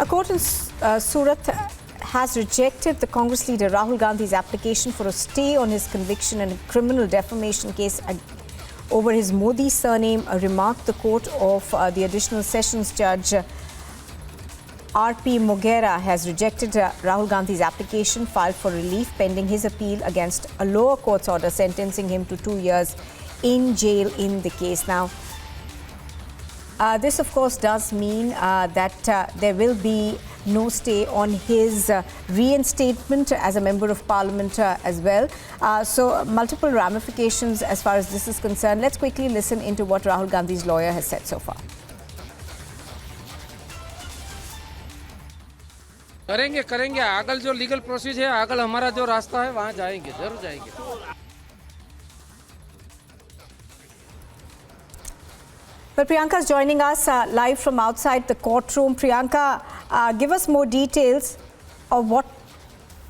A court in Surat has rejected the Congress leader Rahul Gandhi's application for a stay on his conviction in a criminal defamation case over his Modi surname. Remarked the court of the additional sessions judge R.P. Mogera has rejected Rahul Gandhi's application filed for relief pending his appeal against a lower court's order sentencing him to 2 years in jail in the case. Now, this, of course, does mean that there will be no stay on his reinstatement as a member of parliament as well. So multiple ramifications as far as this is concerned. Let's quickly listen into what Rahul Gandhi's lawyer has said so far. करेंगे आगल जो legal process है आगल हमारा जो रास्ता है वहाँ जाएंगे जरूर जाएंगे. But Priyanka is joining us live from outside the courtroom. Priyanka, give us more details of what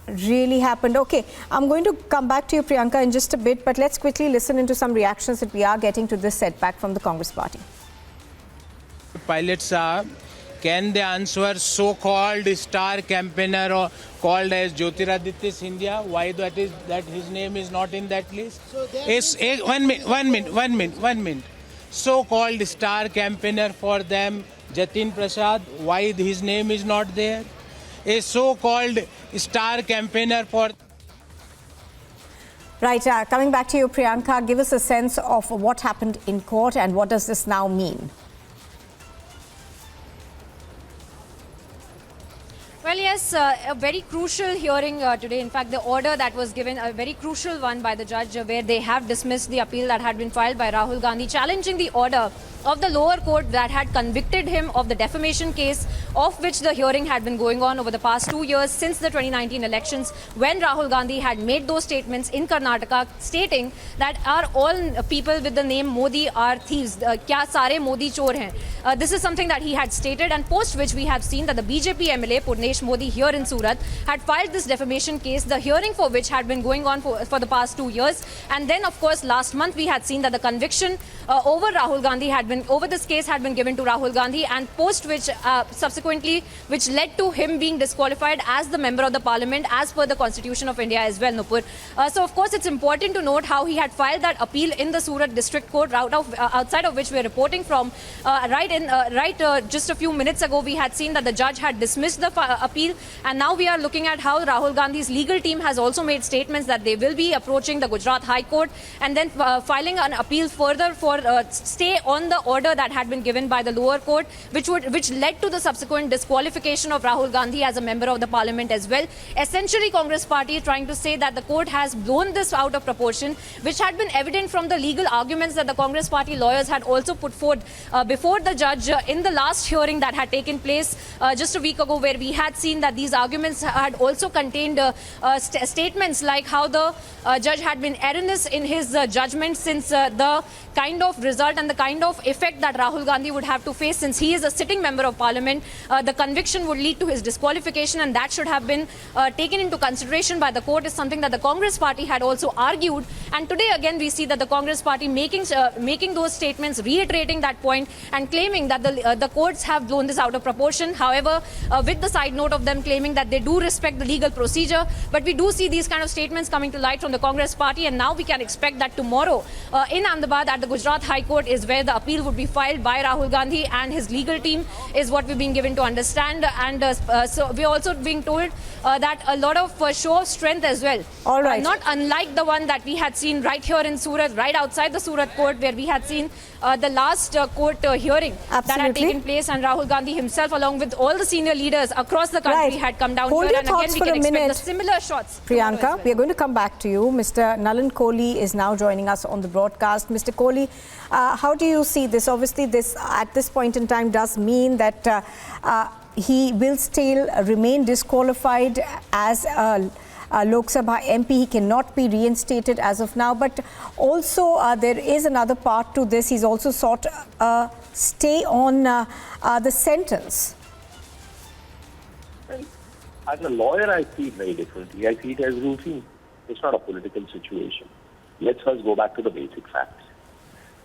really happened. Okay, I'm going to come back to you, Priyanka, in just a bit, but let's quickly listen into some reactions that we are getting to this setback from the Congress party. Pilots are. Can they answer so-called star campaigner or called as Jyotiraditya Scindia? Why that his name is not in that list? So one minute. So-called star campaigner for them, Jatin Prasad, why his name is not there? A so-called star campaigner for... Right, coming back to you, Priyanka, give us a sense of what happened in court and what does this now mean? Well, yes, a very crucial hearing today. In fact, the order that was given, a very crucial one by the judge, where they have dismissed the appeal that had been filed by Rahul Gandhi, challenging the order of the lower court that had convicted him of the defamation case, of which the hearing had been going on over the past 2 years since the 2019 elections, when Rahul Gandhi had made those statements in Karnataka stating that are all people with the name Modi are thieves, kya sare Modi chor hain. This is something that he had stated, and post which we have seen that the BJP MLA Purnesh Modi here in Surat had filed this defamation case, the hearing for which had been going on for the past 2 years. And then, of course, last month we had seen that the conviction over Rahul Gandhi over this case had been given to Rahul Gandhi, and post which subsequently which led to him being disqualified as the member of the parliament as per the Constitution of India as well, Nupur. So of course it's important to note how he had filed that appeal in the Surat district court, outside of which we are reporting from. Just a few minutes ago we had seen that the judge had dismissed the appeal, and now we are looking at how Rahul Gandhi's legal team has also made statements that they will be approaching the Gujarat High Court and then filing an appeal further for stay on the order that had been given by the lower court, which led to the subsequent disqualification of Rahul Gandhi as a member of the parliament as well. Essentially, Congress party is trying to say that the court has blown this out of proportion, which had been evident from the legal arguments that the Congress party lawyers had also put forth before the judge in the last hearing that had taken place just a week ago, where we had seen that these arguments had also contained statements like how the judge had been erroneous in his judgment, since the kind of result and the kind of effect that Rahul Gandhi would have to face, since he is a sitting member of parliament, the conviction would lead to his disqualification, and that should have been taken into consideration by the court, is something that the Congress party had also argued. And today again we see that the Congress party making those statements, reiterating that point and claiming that the courts have blown this out of proportion. However, with the side note of them claiming that they do respect the legal procedure, but we do see these kind of statements coming to light from the Congress party, and now we can expect that tomorrow in Ahmedabad at the Gujarat High Court is where the appeal would be filed by Rahul Gandhi and his legal team, is what we've been given to understand. And so we're also being told that a lot of show of strength as well. All right. Not unlike the one that we had seen right here in Surat, right outside the Surat court, where we had seen the last court hearing that had taken place, and Rahul Gandhi himself, along with all the senior leaders across the country, had come down Hold here. your And again, thoughts we for can a expect minute. the similar shots. Priyanka, Well. we are going to come back to you. Mr. Nalan Kohli is now joining us on the broadcast. Mr. Kohli, how do you see this? Obviously, this at this point in time does mean that he will still remain disqualified as a Lok Sabha MP. He cannot be reinstated as of now. But also there is another part to this. He's also sought a stay on the sentence. As a lawyer, I see it very differently. I see it as routine. It's not a political situation. Let's first go back to the basic facts.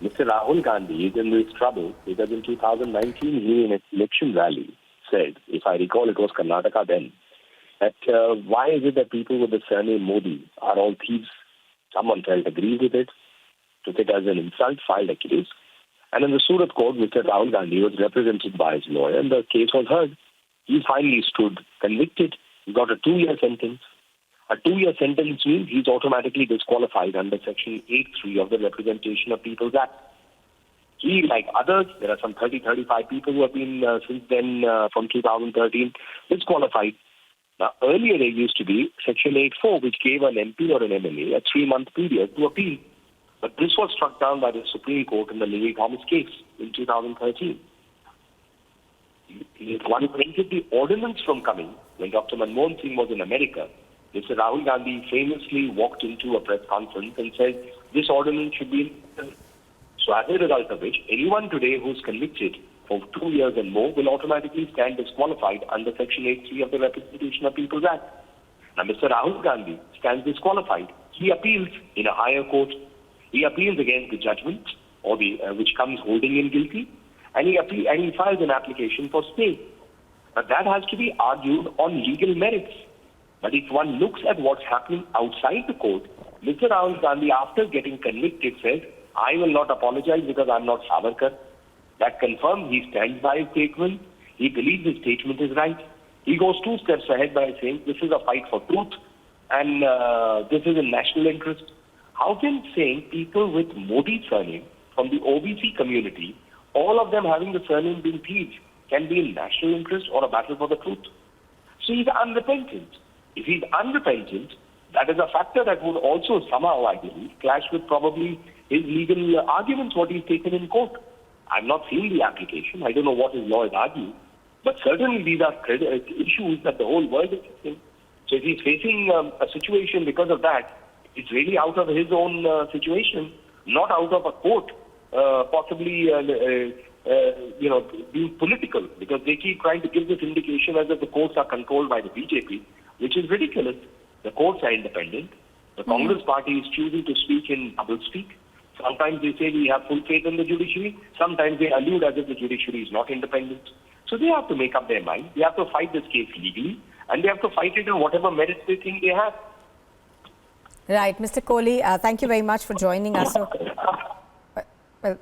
Mr. Rahul Gandhi is in this trouble because in 2019, he in an election rally said, if I recall, it was Karnataka then, that why is it that people with the surname Modi are all thieves? Someone felt aggrieved with it, took it as an insult, filed a case. And in the Surat court, Mr. Rahul Gandhi was represented by his lawyer, and the case was heard. He finally stood convicted. He got a 2-year sentence. A 2-year sentence means he's automatically disqualified under Section 8(3) of the Representation of People's Act. He, like others, there are some 35 people who have been since then, from 2013, disqualified. Now, earlier there used to be Section 8(4), which gave an MP or an MLA a 3-month period to appeal. But this was struck down by the Supreme Court in the Lily Thomas case in 2013. One prevented the ordinance from coming when Dr. Manmohan Singh was in America. Mr. Rahul Gandhi famously walked into a press conference and said, this ordinance should be in. So as a result of which, anyone today who is convicted for 2 years and more will automatically stand disqualified under Section 8(3) of the Representation of People's Act. Now, Mr. Rahul Gandhi stands disqualified. He appeals in a higher court. He appeals against the judgment or which comes holding him guilty, and he files an application for stay. But that has to be argued on legal merits. But if one looks at what's happening outside the court, Mr. Rahul Gandhi, after getting convicted, says, I will not apologize because I'm not Savarkar. That confirms he stands by his statement. He believes his statement is right. He goes 2 steps ahead by saying this is a fight for truth and this is in national interest. How can saying people with Modi surname from the OBC community, all of them having the surname being thieves, can be in national interest or a battle for the truth? So he's unrepentant. If he's unrepentant, that is a factor that would also somehow, I believe, clash with probably his legal arguments, what he's taken in court. I've not seen the application. I don't know what his lawyers argue. But certainly these are issues that the whole world is facing. So if he's facing a situation because of that, it's really out of his own situation, not out of a court, possibly being political, because they keep trying to give this indication as if the courts are controlled by the BJP, which is ridiculous. The courts are independent. The Congress party is choosing to speak in double-speak. Sometimes they say we have full faith in the judiciary. Sometimes they allude as if the judiciary is not independent. So they have to make up their mind. They have to fight this case legally, and they have to fight it on whatever merits they think they have. Right. Mr. Kohli, thank you very much for joining us. So, well,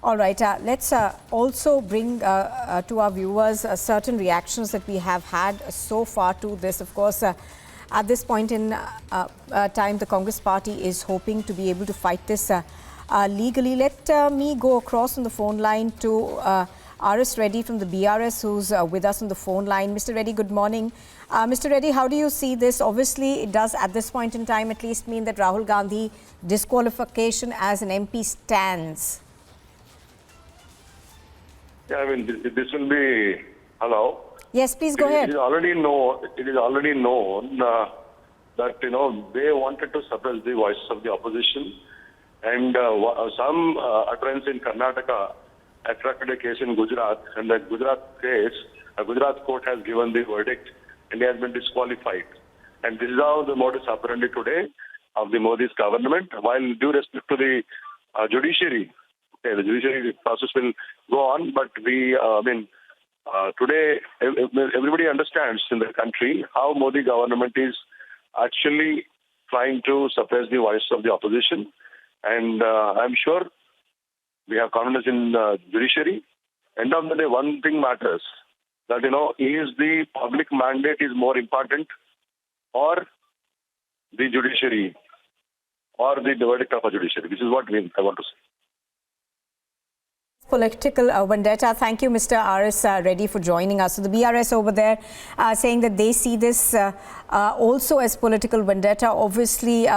all right. Let's also bring to our viewers certain reactions that we have had so far to this. Of course, at this point in time, the Congress party is hoping to be able to fight this legally. Let me go across on the phone line to R.S. Reddy from the BRS, who's with us on the phone line. Mr. Reddy, good morning. Mr. Reddy, how do you see this? Obviously, it does at this point in time at least mean that Rahul Gandhi disqualification as an MP stands. Yeah, I mean, this will be... Hello? Yes, please go ahead. It is already known that, they wanted to suppress the voices of the opposition. And some utterance in Karnataka attracted a case in Gujarat. And that Gujarat case, a Gujarat court has given the verdict and he has been disqualified. And this is how the modus operandi today of the Modi's government. While due respect to the judiciary, the judiciary process will go on, but today everybody understands in the country how Modi government is actually trying to suppress the voice of the opposition. And I'm sure we have confidence in the judiciary. End of the day, one thing matters, that, is the public mandate is more important, or the judiciary, or the verdict of a judiciary. This is what I want to say. Political vendetta. Thank you, Mr. R.S. Reddy, for joining us. So the BRS over there saying that they see this also as political vendetta. Obviously,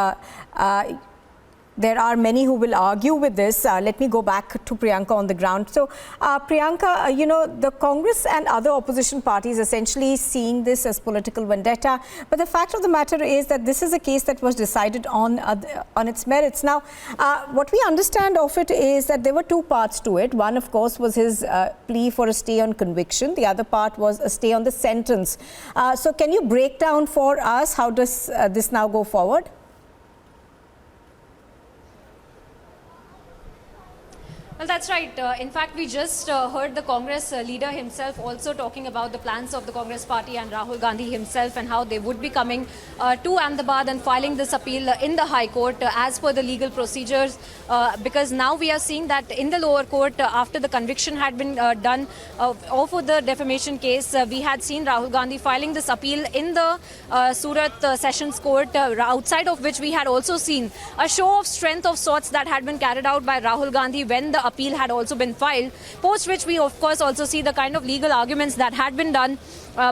there are many who will argue with this. Let me go back to Priyanka on the ground. So, Priyanka, the Congress and other opposition parties essentially seeing this as political vendetta. But the fact of the matter is that this is a case that was decided on its merits. Now, what we understand of it is that there were two parts to it. One, of course, was his plea for a stay on conviction. The other part was a stay on the sentence. So, can you break down for us how does this now go forward? Well, that's right. In fact, we just heard the Congress leader himself also talking about the plans of the Congress party and Rahul Gandhi himself and how they would be coming to Ahmedabad and filing this appeal in the High Court as per the legal procedures. Because now we are seeing that in the lower court, after the conviction had been done of the defamation case, we had seen Rahul Gandhi filing this appeal in the Surat Sessions Court, outside of which we had also seen a show of strength of sorts that had been carried out by Rahul Gandhi when the appeal had also been filed, post which we of course also see the kind of legal arguments that had been done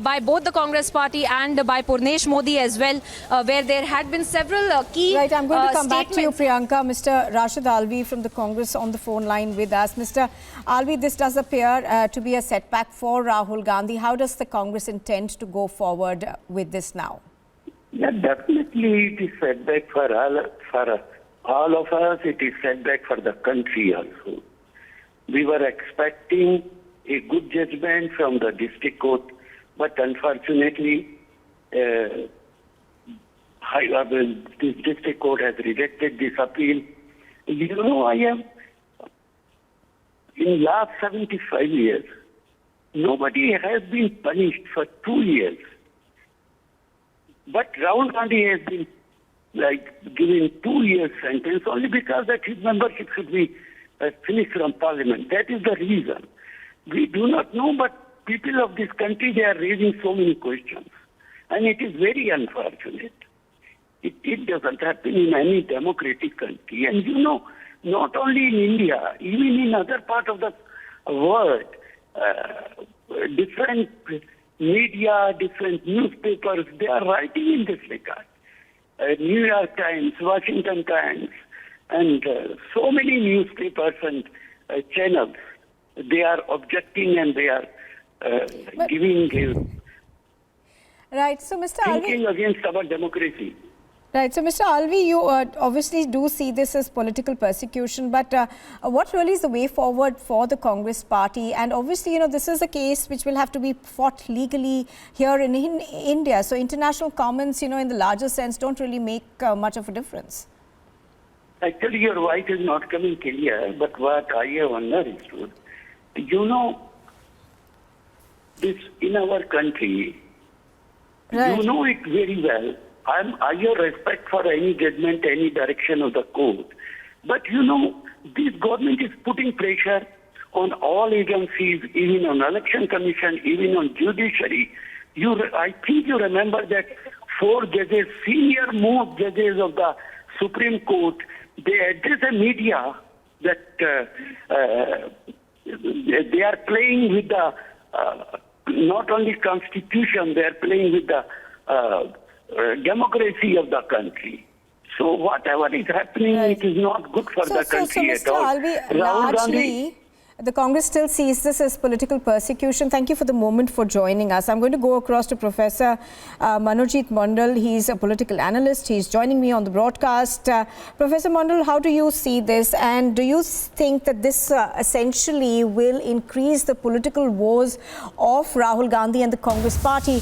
by both the Congress party and by Purnesh Modi as well, where there had been several key Right, I'm going to come back to you, statements. Priyanka. Mr. Rashid Alvi from the Congress on the phone line with us. Mr. Alvi, this does appear to be a setback for Rahul Gandhi. How does the Congress intend to go forward with this now? Yeah, definitely it is setback for all of us. It is setback for the country also. We were expecting a good judgment from the district court, but unfortunately, this district court has rejected this appeal. You know, I am in last 75 years, nobody has been punished for 2 years. But Rahul Gandhi has been given 2 years sentence only because that his membership should be finished from parliament. That is the reason. We do not know, but people of this country, they are raising so many questions. And it is very unfortunate. It doesn't happen in any democratic country. And you know, not only in India, even in other parts of the world, different media, different newspapers, they are writing in this regard. New York Times, Washington Times, and so many newspapers and channels, they are objecting and they are giving Right, so Mr. Alvi... thinking against our democracy. Right. So, Mr. Alvi, you obviously do see this as political persecution, but what really is the way forward for the Congress party? And obviously, you know, this is a case which will have to be fought legally here in India. So, international comments, you know, in the larger sense, don't really make much of a difference. Actually, your voice is not coming clear, but what I have understood, you know, this in our country, Right. you know it very well. I have respect for any judgment, any direction of the court. But you know, this government is putting pressure on all agencies, even on election commission, even on judiciary. I think you remember that 4 judges, senior most judges of the Supreme Court, they address the media that they are playing with the not only constitution, they are playing with the democracy of the country. So whatever is happening, Right. it is not good for the country Mr. at all. Alvi, Rahul Gandhi, largely, the Congress still sees this as political persecution. Thank you for the moment for joining us. I'm going to go across to Professor Manojit Mondal. He's a political analyst. He's joining me on the broadcast. Professor Mondal, how do you see this? And do you think that this essentially will increase the political woes of Rahul Gandhi and the Congress party